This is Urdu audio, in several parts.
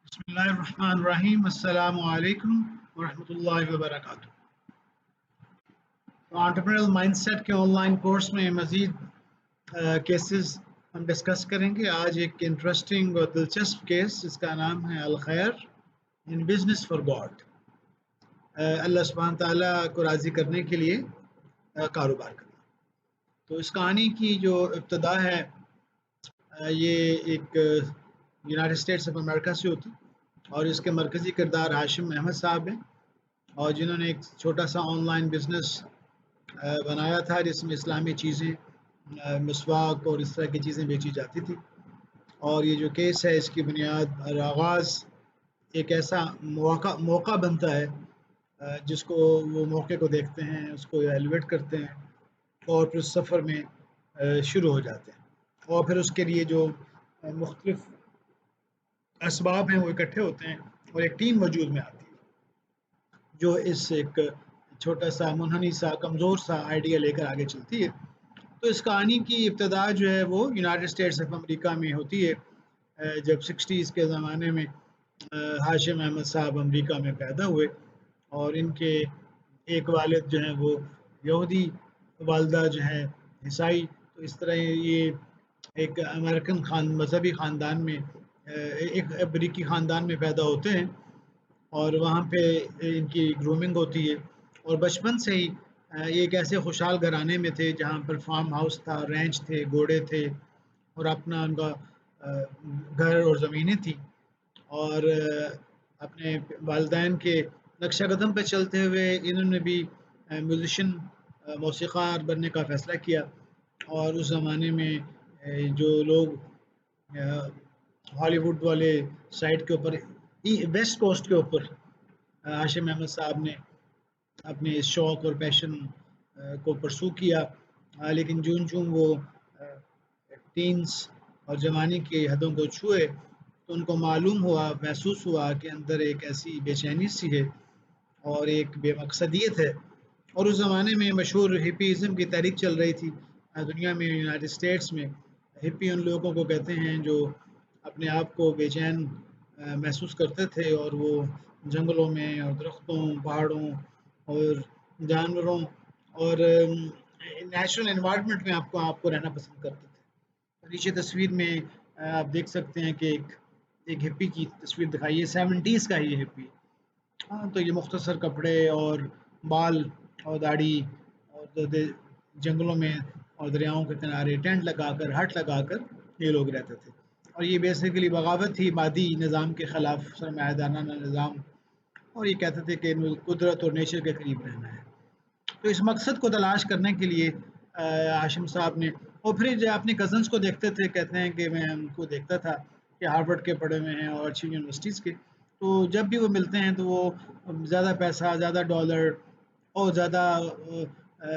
بسم اللہ الرحمن الرحیم السلام علیکم ورحمۃ اللہ وبرکاتہ. انٹرپرینریل مائنڈ سیٹ کے آن لائن کورس میں مزید کیسز ہم ڈسکس کریں گے. آج ایک انٹرسٹنگ اور دلچسپ کیس جس کا نام ہے الخیر ان بزنس فار گاڈ. اللہ سبحانہ تعالیٰ کو راضی کرنے کے لیے کاروبار کرنا. تو اس کہانی کی جو ابتدا ہے یہ ایک یونائٹڈ اسٹیٹس آف امریکہ سے ہوتی اور اس کے مرکزی کردار ہاشم احمد صاحب ہیں اور جنہوں نے ایک چھوٹا سا آن لائن بزنس بنایا تھا جس میں اسلامی چیزیں مسواک اور اس طرح کی چیزیں بیچی جاتی تھی. اور یہ جو کیس ہے اس کی بنیاد اور آغاز ایک ایسا موقع بنتا ہے جس کو وہ موقع کو دیکھتے ہیں, اس کو ایویلویٹ کرتے ہیں اور پھر اس سفر میں شروع ہو جاتے ہیں. اور پھر اس کے لیے جو مختلف اسباب ہیں وہ اکٹھے ہوتے ہیں اور ایک ٹیم وجود میں آتی ہے جو اس ایک چھوٹا سا منحنی سا کمزور سا آئیڈیا لے کر آگے چلتی ہے. تو اس کہانی کی ابتدا جو ہے وہ یونائٹڈ اسٹیٹس آف امریکہ میں ہوتی ہے جب 60s کے زمانے میں ہاشم احمد صاحب امریکہ میں پیدا ہوئے اور ان کے ایک والد جو ہیں وہ یہودی, والدہ جو ہے عیسائی. تو اس طرح یہ ایک امریکن مذہبی خاندان میں ایک امریکی خاندان میں پیدا ہوتے ہیں اور وہاں پہ ان کی گرومنگ ہوتی ہے. اور بچپن سے ہی یہ ایک ایسے خوشحال گھرانے میں تھے جہاں پر فارم ہاؤس تھا, رینچ تھے, گھوڑے تھے اور اپنا ان کا گھر اور زمینیں تھیں. اور اپنے والدین کے نقشہ قدم پہ چلتے ہوئے انہوں نے بھی میوزیشین موسیقار بننے کا فیصلہ کیا. اور اس زمانے میں جو لوگ ہالی ووڈ والے سائڈ کے اوپر ویسٹ کوسٹ کے اوپر ہاشم احمد صاحب نے اپنے اس شوق اور پیشن کو پرسو کیا. لیکن جون وہ ٹینس اور جوانی کی حدوں کو چھوئے تو ان کو معلوم ہوا, محسوس ہوا کہ اندر ایک ایسی بے چینی سی ہے اور ایک بے مقصدیت ہے. اور اس زمانے میں مشہور ہپیزم کی تحریک چل رہی تھی دنیا میں. یونائٹڈ اسٹیٹس میں ہپی ان لوگوں کو کہتے ہیں جو اپنے آپ کو بے چین محسوس کرتے تھے اور وہ جنگلوں میں اور درختوں, پہاڑوں اور جانوروں اور نیچرل انوائرمنٹ میں آپ کو رہنا پسند کرتے تھے. نیچے تصویر میں آپ دیکھ سکتے ہیں کہ ایک ہپی کی تصویر دکھائی ہے, 70s کا یہ ہپی. ہاں, تو یہ مختصر کپڑے اور بال اور داڑھی اور جنگلوں میں اور دریاؤں کے کنارے ٹینٹ لگا کر, ہٹ لگا کر یہ لوگ رہتے تھے. اور یہ بیسیکلی بغاوت تھی مادی نظام کے خلاف, سرمایہ دارانہ نظام. اور یہ کہتے تھے کہ قدرت اور نیچر کے قریب رہنا ہے. تو اس مقصد کو تلاش کرنے کے لیے ہاشم صاحب نے, اور پھر جو اپنے کزنس کو دیکھتے تھے, کہتے ہیں کہ میں ان کو دیکھتا تھا کہ ہارورڈ کے پڑھے ہوئے ہیں اور اچھی یونیورسٹیز کے, تو جب بھی وہ ملتے ہیں تو وہ زیادہ پیسہ, زیادہ ڈالر اور زیادہ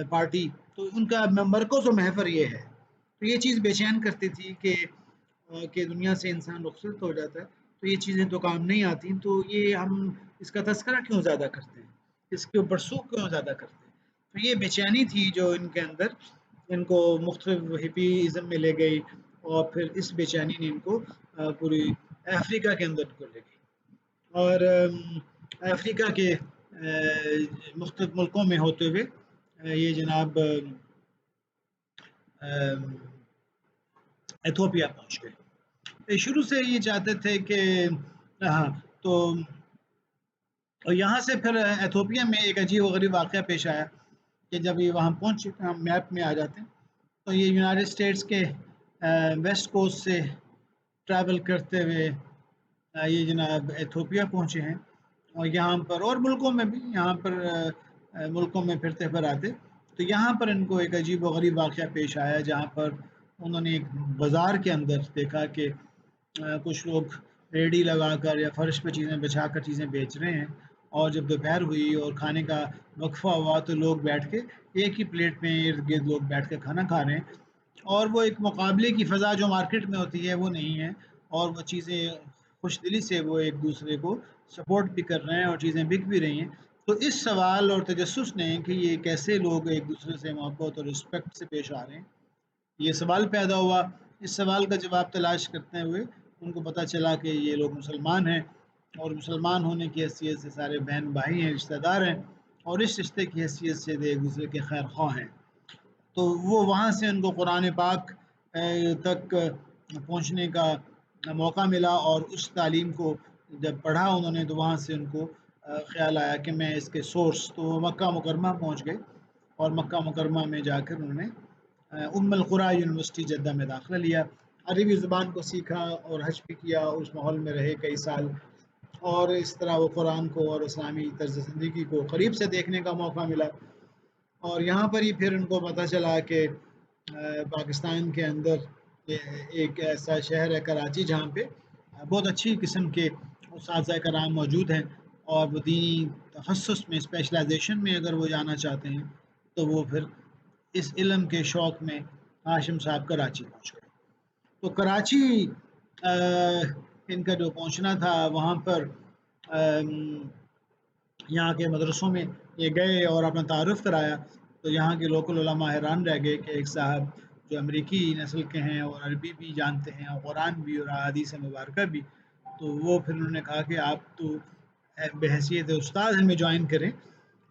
پارٹی, تو ان کا مرکز و محور یہ ہے. تو یہ چیز بے چین کرتی تھی کہ دنیا سے انسان رخصت ہو جاتا ہے تو یہ چیزیں تو کام نہیں آتی, تو یہ ہم اس کا تذکرہ کیوں زیادہ کرتے ہیں, اس کے اوپر سوق کیوں زیادہ کرتے ہیں. تو یہ بے چینی تھی جو ان کے اندر ان کو مختلف ہپیزم میں لے گئی اور پھر اس بے چینی نے ان کو پوری افریقہ کے اندر کو لے گئی. اور افریقہ کے مختلف ملکوں میں ہوتے ہوئے یہ جناب ایتھوپیا پہنچ گئے. شروع سے یہ چاہتے تھے کہ ہاں, تو یہاں سے پھر ایتھوپیا میں ایک عجیب و غریب واقعہ پیش آیا کہ جب یہ وہاں پہنچے, ہم میپ میں آ جاتے ہیں تو یہ یونائٹڈ اسٹیٹس کے ویسٹ کوسٹ سے ٹریول کرتے ہوئے یہ جناب ایتھوپیا پہنچے ہیں. اور یہاں پر اور ملکوں میں بھی, یہاں پر ملکوں میں پھرتے پھراتے تو یہاں پر ان کو ایک عجیب و غریب واقعہ پیش آیا جہاں پر انہوں نے ایک بازار کے اندر دیکھا کہ کچھ لوگ ریڑھی لگا کر یا فرش پہ چیزیں بچھا کر چیزیں بیچ رہے ہیں. اور جب دوپہر ہوئی اور کھانے کا وقفہ ہوا تو لوگ بیٹھ کے ایک ہی پلیٹ میں ارد گرد لوگ بیٹھ کے کھانا کھا رہے ہیں. اور وہ ایک مقابلے کی فضا جو مارکیٹ میں ہوتی ہے وہ نہیں ہے, اور وہ چیزیں خوش دلی سے وہ ایک دوسرے کو سپورٹ بھی کر رہے ہیں اور چیزیں بک بھی رہی ہیں. تو اس سوال اور تجسس نے کہ یہ کیسے لوگ ایک دوسرے سے محبت اور رسپیکٹ سے پیش آ رہے ہیں, یہ سوال پیدا ہوا. اس سوال کا جواب تلاش کرتے ہوئے ان کو پتہ چلا کہ یہ لوگ مسلمان ہیں اور مسلمان ہونے کی حیثیت سے سارے بہن بھائی ہیں، رشتہ دار ہیں، اور اس رشتے کی حیثیت سے ایک دوسرے کے خیر خواہ ہیں. تو وہ وہاں سے ان کو قرآن پاک تک پہنچنے کا موقع ملا، اور اس تعلیم کو جب پڑھا انہوں نے تو وہاں سے ان کو خیال آیا کہ میں اس کے سورس، تو وہ مکہ مکرمہ پہنچ گئے، اور مکہ مکرمہ میں جا کر انہوں نے ام القریٰ یونیورسٹی جدہ میں داخلہ لیا، عربی زبان کو سیکھا اور حج بھی کیا، اس ماحول میں رہے کئی سال، اور اس طرح وہ قرآن کو اور اسلامی طرز زندگی کو قریب سے دیکھنے کا موقع ملا. اور یہاں پر ہی پھر ان کو پتہ چلا کہ پاکستان کے اندر ایک ایسا شہر ہے کراچی جہاں پہ بہت اچھی قسم کے اساتذہ کرام موجود ہیں، اور وہ دینی تخصص میں اسپیشلائزیشن میں اگر وہ جانا چاہتے ہیں تو وہ پھر اس علم کے شوق میں ہاشم صاحب کراچی پہنچ گئے. تو کراچی ان کا جو پہنچنا تھا وہاں پر یہاں کے مدرسوں میں یہ گئے اور اپنا تعارف کرایا، تو یہاں کے لوکل علماء حیران رہ گئے کہ ایک صاحب جو امریکی نسل کے ہیں اور عربی بھی جانتے ہیں اور قرآن بھی اور احادیث مبارکہ بھی، تو وہ پھر انہوں نے کہا کہ آپ تو بحیثیت استاد ہمیں جوائن کریں،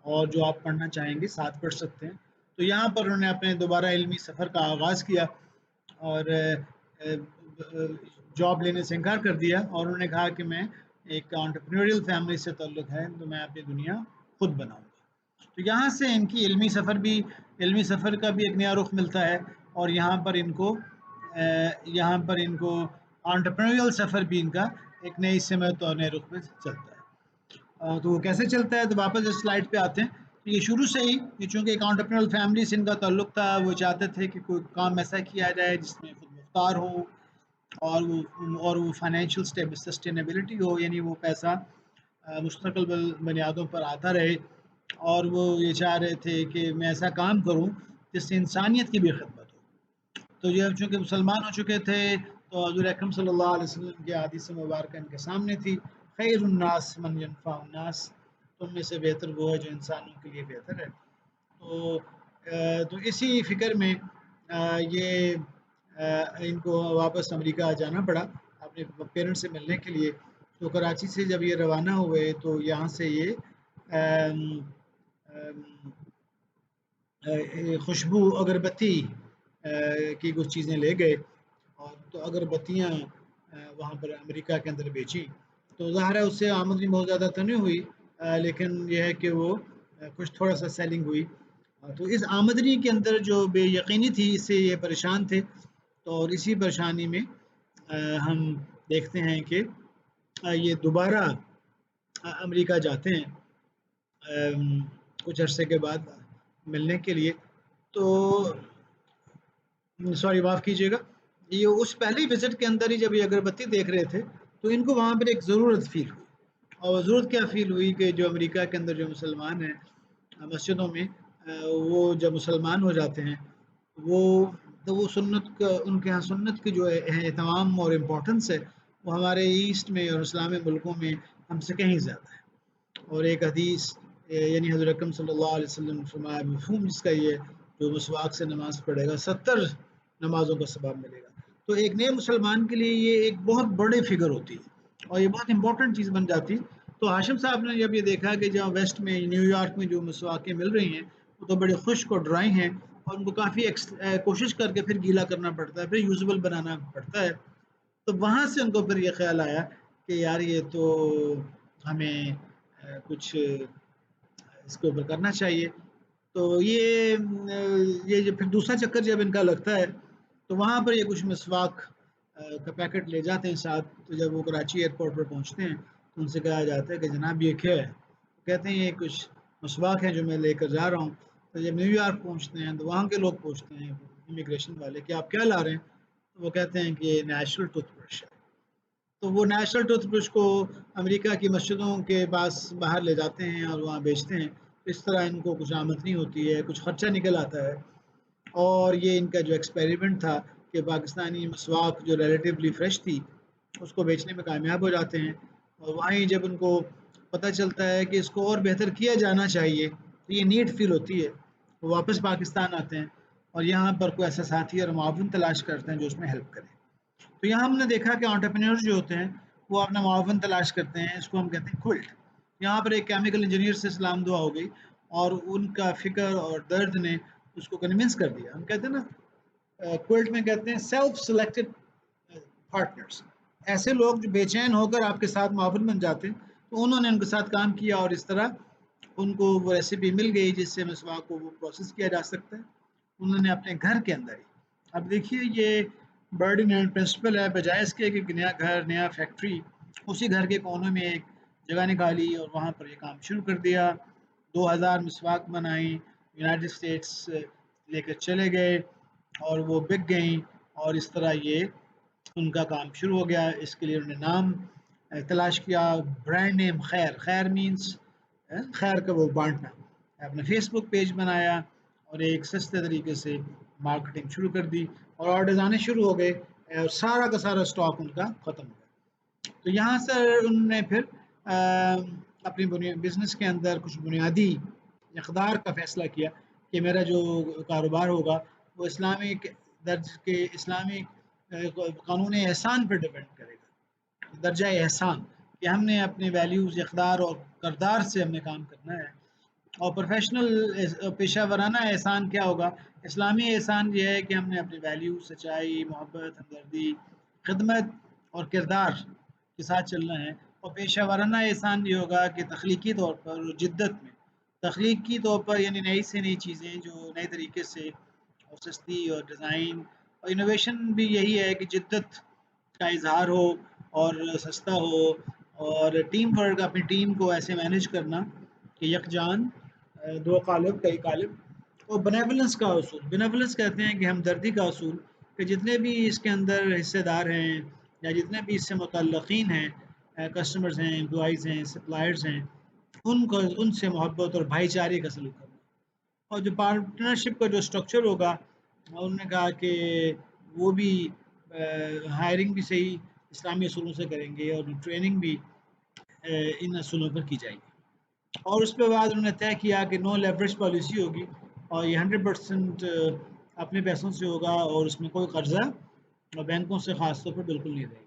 اور جو آپ پڑھنا چاہیں گے ساتھ پڑھ سکتے ہیں. تو یہاں پر انہوں نے اپنے دوبارہ علمی سفر کا آغاز کیا، اور جاب لینے سے انکار کر دیا، اور انہوں نے کہا کہ میں ایک انٹرپرینوریل فیملی سے تعلق ہے تو میں اپنی دنیا خود بناؤں گا. تو یہاں سے ان کی علمی سفر کا بھی ایک نیا رخ ملتا ہے، اور یہاں پر ان کو انٹرپرینوریل سفر بھی ان کا ایک نئی سمت اور نئے رخ میں چلتا ہے. تو وہ کیسے چلتا ہے، تو واپس اس سلائڈ پہ آتے ہیں. تو یہ شروع سے ہی چونکہ ایک انٹرپرینوریل فیملی سے ان کا تعلق تھا، وہ چاہتے تھے کہ کوئی کام ایسا کیا جائے جس میں خود مختار ہو، اور وہ فائنینشیل سسٹینیبلٹی ہو، یعنی وہ پیسہ مستقل بنیادوں پر آتا رہے، اور وہ یہ چاہ رہے تھے کہ میں ایسا کام کروں جس سے انسانیت کی بھی خدمت ہو. تو یہ چونکہ مسلمان ہو چکے تھے تو حضور اکرم صلی اللہ علیہ وسلم کی حدیث مبارکہ ان کے سامنے تھی، خیر الناس من ینفع الناس، تم میں سے بہتر وہ ہے جو انسانوں کے لیے بہتر ہے. تو اسی فکر میں یہ ان کو واپس امریکہ جانا پڑا اپنے پیرنٹس سے ملنے کے لیے. تو کراچی سے جب یہ روانہ ہوئے تو یہاں سے یہ خوشبو اگربتی کی کچھ چیزیں لے گئے، اور تو اگربتیاں وہاں پر امریکہ کے اندر بیچی. تو ظاہر ہے اس سے آمدنی بہت زیادہ تو نہیں ہوئی، لیکن یہ ہے کہ وہ کچھ تھوڑا سا سیلنگ ہوئی. تو اس آمدنی کے اندر جو بے یقینی تھی اس سے یہ پریشان تھے. تو اور اسی پریشانی میں ہم دیکھتے ہیں کہ یہ دوبارہ امریکہ جاتے ہیں کچھ عرصے کے بعد ملنے کے لیے. تو سوری معاف کیجیے گا، یہ اس پہلی وزٹ کے اندر ہی جب یہ اگربتی دیکھ رہے تھے تو ان کو وہاں پر ایک ضرورت فیل ہوئی. اور ضرورت کیا فیل ہوئی کہ جو امریکہ کے اندر جو مسلمان ہیں مسجدوں میں، وہ جب مسلمان ہو جاتے ہیں تو وہ سنت کا ان کے ہاں سنت کی جو اہتمام اور امپورٹنس ہے وہ ہمارے ایسٹ میں اور اسلامی ملکوں میں ہم سے کہیں زیادہ ہے. اور ایک حدیث یعنی حضرت اکرم صلی اللہ علیہ وسلم فرمایا مفہوم جس کا یہ جو مسواک سے نماز پڑھے گا 70 نمازوں کا ثواب ملے گا. تو ایک نئے مسلمان کے لیے یہ ایک بہت بڑی فگر ہوتی ہے اور یہ بہت امپورٹنٹ چیز بن جاتی. تو ہاشم صاحب نے جب یہ دیکھا کہ جہاں ویسٹ میں نیو یارک میں جو مسواکیں مل رہی ہیں وہ تو بڑے خشک اور ڈرائی ہیں، اور ان کو کافی کوشش کر کے پھر گیلا کرنا پڑتا ہے، پھر یوزیبل بنانا پڑتا ہے. تو وہاں سے ان کو پھر یہ خیال آیا کہ یار یہ تو ہمیں کچھ اس کے اوپر کرنا چاہیے. تو یہ جو پھر دوسرا چکر جب ان کا لگتا ہے تو وہاں پر یہ کچھ مسواک کا پیکٹ لے جاتے ہیں ساتھ. تو جب وہ کراچی ایئرپورٹ پر پہنچتے ہیں تو ان سے کہا جاتا ہے کہ جناب یہ کیا ہے، کہتے ہیں یہ کچھ مسواک ہے جو میں لے کر جا رہا ہوں. تو جب نیو یارک پہنچتے ہیں تو وہاں کے لوگ پوچھتے ہیں امیگریشن والے کہ آپ کیا لا رہے ہیں، تو وہ کہتے ہیں کہ یہ نیچرل ٹوتھ برش ہے. تو وہ نیشنل ٹوتھ برش کو امریکہ کی مسجدوں کے پاس باہر لے جاتے ہیں اور وہاں بیچتے ہیں. اس طرح ان کو کچھ آمدنی ہوتی ہے، کچھ خرچہ نکل آتا ہے. اور یہ ان کا جو ایکسپیریمنٹ تھا کہ پاکستانی مسواک جو ریلیٹیولی فریش تھی اس کو بیچنے میں کامیاب ہو جاتے ہیں. اور وہیں جب ان کو پتہ چلتا ہے کہ اس کو اور بہتر کیا جانا چاہیے تو یہ نیڈ فیل ہوتی ہے، وہ واپس پاکستان آتے ہیں اور یہاں پر کوئی ایسا ساتھی اور معاون تلاش کرتے ہیں جو اس میں ہیلپ کرے. تو یہاں ہم نے دیکھا کہ انٹرپرینور جو ہوتے ہیں وہ اپنا معاون تلاش کرتے ہیں، اس کو ہم کہتے ہیں کوئلٹ۔ یہاں پر ایک کیمیکل انجینئر سے سلام دعا ہو گئی اور ان کا فکر اور درد نے اس کو کنونس کر دیا۔ ہم کہتے ہیں نا کوئلٹ میں کہتے ہیں سیلف سلیکٹڈ پارٹنرز، ایسے لوگ جو بے چین ہو کر آپ کے ساتھ معاون بن جاتے ہیں، تو انہوں نے ان کے ساتھ کام کیا اور اس طرح ان کو وہ ریسیپی مل گئی جس سے مسواک کو وہ پروسیس کیا جا سکتا ہے۔ انہوں نے اپنے گھر کے اندر ہی، اب دیکھیے یہ برڈنگ اینڈ پرنسپل ہے، بجائے اس کے کہ نیا گھر نیا فیکٹری، اسی گھر کے کونے میں ایک جگہ نکالی اور وہاں پر یہ کام شروع کر دیا۔ 2000 مسواک بنائیں، یونائٹڈ اسٹیٹس لے کر چلے گئے اور وہ بک گئیں، اور اس طرح یہ ان کا کام شروع ہو گیا۔ اس کے لیے انہوں نے نام تلاش کیا، برانڈ نیم خیر، خیر مینس خیر کا وہ بانٹنا، اپنا فیس بک پیج بنایا اور ایک سستے طریقے سے مارکیٹنگ شروع کر دی، اور آرڈرز آنے شروع ہو گئے اور سارا کا سارا اسٹاک ان کا ختم ہو گیا۔ تو یہاں سے انہوں نے پھر اپنی بزنس کے اندر کچھ بنیادی اقدار کا فیصلہ کیا کہ میرا جو کاروبار ہوگا وہ اسلامی درج کے اسلامی قانون احسان پر ڈپینڈ کرے گا، درجہ احسان، کہ ہم نے اپنے ویلیوز اقدار اور کردار سے ہم نے کام کرنا ہے۔ اور پروفیشنل پیشہ ورانہ احسان کیا ہوگا؟ اسلامی احسان یہ ہے کہ ہم نے اپنی ویلیو، سچائی، محبت، ہمدردی، خدمت اور کردار کے ساتھ چلنا ہے۔ اور پیشہ ورانہ احسان یہ ہوگا کہ تخلیقی طور پر جدت میں، تخلیقی طور پر یعنی نئی سے نئی چیزیں جو نئے طریقے سے، اور سستی اور ڈیزائن اور انوویشن بھی یہی ہے کہ جدت کا اظہار ہو اور سستا ہو، اور ٹیم ورک، اپنی ٹیم کو ایسے مینیج کرنا کہ یکجان، دو قالب کئی قالب، اور بینیولنس کا اصول، بینیولنس کہتے ہیں کہ ہمدردی کا اصول، کہ جتنے بھی اس کے اندر حصے دار ہیں یا جتنے بھی اس سے متعلقین ہیں، کسٹمرز ہیں، امپلائیز ہیں، سپلائرز ہیں، ان سے محبت اور بھائی چارے کا سلوک کرنا۔ اور جو پارٹنرشپ کا جو اسٹرکچر ہوگا، انہوں نے کہا کہ وہ بھی ہائرنگ بھی صحیح اسلامی اصولوں سے کریں گے اور ٹریننگ بھی ان اصولوں پر کی جائے گی۔ اور اس کے بعد انہوں نے طے کیا کہ نو لیوریج پالیسی ہوگی، اور یہ 100% اپنے پیسوں سے ہوگا، اور اس میں کوئی قرضہ اور بینکوں سے خاص طور پر بالکل نہیں رہے گی۔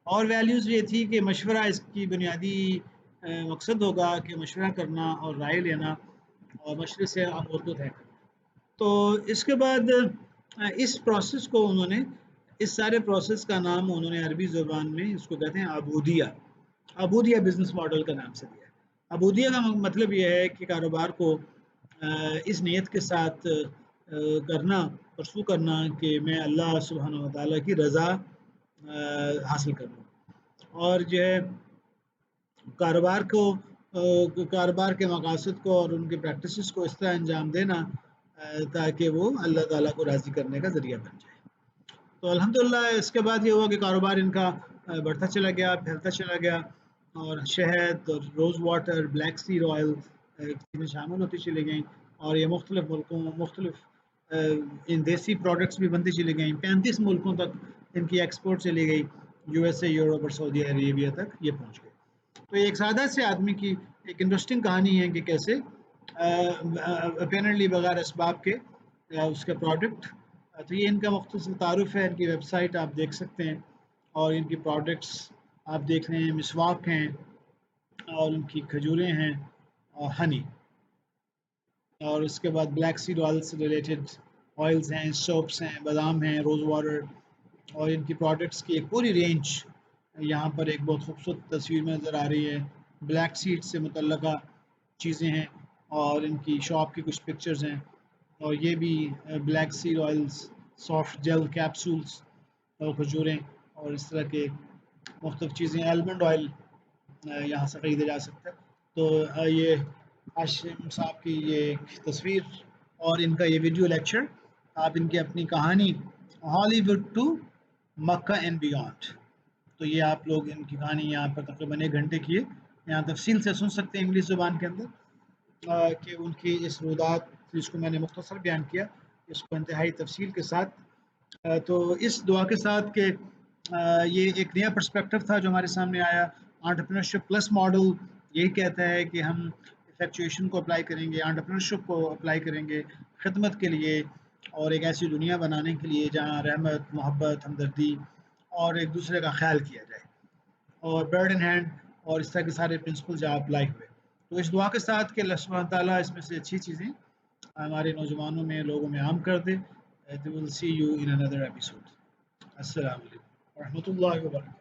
اور ویلیوز یہ تھی کہ مشورہ اس کی بنیادی مقصد ہوگا کہ مشورہ کرنا اور رائے لینا، اور مشورے سے امور کو طے کرنا۔ تو اس کے بعد اس پروسیس کو انہوں نے، اس سارے پروسیس کا نام انہوں نے عربی زبان میں اس کو کہتے ہیں عبودیہ، عبودیہ بزنس ماڈل کا نام سے دیا ہے۔ عبودیہ کا مطلب یہ ہے کہ کاروبار کو اس نیت کے ساتھ کرنا، پرسو کرنا کہ میں اللہ سبحانہ و تعالیٰ کی رضا حاصل کروں، اور جو ہے کاروبار کو، کاروبار کے مقاصد کو اور ان کے پریکٹسز کو اس طرح انجام دینا تاکہ وہ اللہ تعالیٰ کو راضی کرنے کا ذریعہ بن جائے۔ تو الحمدللہ اس کے بعد یہ ہوا کہ کاروبار ان کا بڑھتا چلا گیا، پھیلتا چلا گیا، اور شہد اور روز واٹر، بلیک سیڈ آئل چیزیں شامل ہوتی چلی گئیں، اور یہ مختلف ملکوں، مختلف ان دیسی پروڈکٹس بھی بنتی چلی گئیں، 35 ملکوں تک ان کی ایکسپورٹ چلی گئی، یو ایس اے، یورپ اور سعودی عربیہ تک یہ پہنچ گئے۔ تو ایک سادہ سے آدمی کی ایک انٹرسٹنگ کہانی ہے کہ کیسے اپیرنٹلی بغیر اسباب کے اس کا پروڈکٹ، تو یہ ان کا مختصر تعارف ہے۔ ان کی ویب سائٹ آپ دیکھ سکتے ہیں، اور ان کی پروڈکٹس آپ دیکھ رہے ہیں، مسواک ہیں، اور ان کی کھجوریں ہیں، اور ہنی، اور اس کے بعد بلیک سیڈ آئل سے ریلیٹڈ آئلز ہیں، سوپس ہیں، بادام ہیں، روز واٹر، اور ان کی پروڈکٹس کی ایک پوری رینج یہاں پر ایک بہت خوبصورت تصویر میں نظر آ رہی ہے۔ بلیک سیڈ سے متعلقہ چیزیں ہیں، اور ان کی شاپ کی کچھ پکچرز ہیں، اور یہ بھی black seed oils, soft gel capsules, اور کھجوریں، اور اس طرح کے مختلف چیزیں، آلمنڈ آئل یہاں سے خریدا جا سکتا ہے۔ تو یہ ہاشم صاحب کی یہ ایک تصویر اور ان کا یہ ویڈیو لیکچر، آپ ان کی اپنی کہانی Hollywood to Mecca and beyond, تو یہ آپ لوگ ان کی کہانی یہاں پر تقریباً 1 گھنٹے کی ہے، یہاں تفصیل سے سن سکتے ہیں انگلش زبان کے اندر، کہ ان کی اس رودات جس کو میں نے مختصر بیان کیا، اس کو انتہائی تفصیل کے ساتھ۔ تو اس دعا کے ساتھ کہ یہ ایک نیا پرسپیکٹو تھا جو ہمارے سامنے آیا۔ انٹرپرینورشپ پلس ماڈل یہی کہتا ہے کہ ہم ایفیکچویشن کو اپلائی کریں گے، انٹرپرینورشپ کو اپلائی کریں گے خدمت کے لیے، اور ایک ایسی دنیا بنانے کے لیے جہاں رحمت، محبت، ہمدردی اور ایک دوسرے کا خیال کیا جائے۔ اور برڈ ان ہینڈ اور اس طرح کے سارے پرنسپل جہاں اپلائی ہوئے. تو اس دعا کے ساتھ کہ اللہ سبحانہ تعالیٰ اس میں سے اچھی چیزیں ہمارے نوجوانوں میں لوگوں میں عام کر دے. We will see you in another episode. السلام علیکم ورحمۃ اللہ وبرکاتہ.